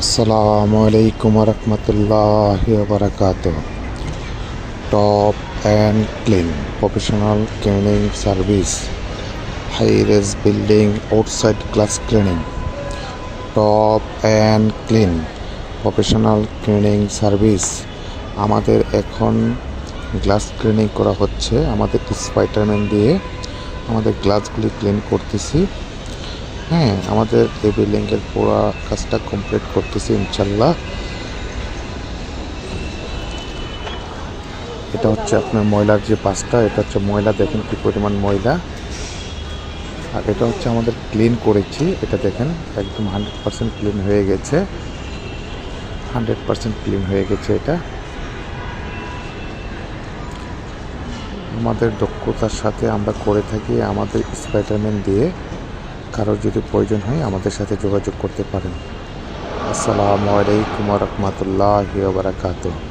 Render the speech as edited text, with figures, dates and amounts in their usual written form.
Assalamualaikum warahmatullahi wabarakatuh. Top and Clean Professional Cleaning Service. High-rise building outside glass cleaning. Top and Clean Professional Cleaning Service. আমাদের এখন glass cleaning করা হচ্ছে। আমাদের Spiderman দিয়ে আমাদের গ্লাসগুলি clean করতেছি। আমাদের এই বিল্ডিংয়ের পুরো কাজটা কমপ্লিট করতেছি ইনশাল্লাহ। এটা হচ্ছে আপনার ময়লার যে পাশটা, এটা হচ্ছে ময়লা, দেখেন কি পরিমাণ ময়লা। আর এটা হচ্ছে আমাদের ক্লিন করেছি, এটা দেখেন একদম 100% ক্লিন হয়ে গেছে, 100% ক্লিন হয়ে গেছে। এটা আমাদের দক্ষতার সাথে আমরা করে থাকি আমাদের স্পাইডারম্যান দিয়ে। কারোর যদি প্রয়োজন হয় আমাদের সাথে যোগাযোগ করতে পারেন। আসসালামু আলাইকুম ওয়া রাহমাতুল্লাহি ওয়া বারাকাতুহু।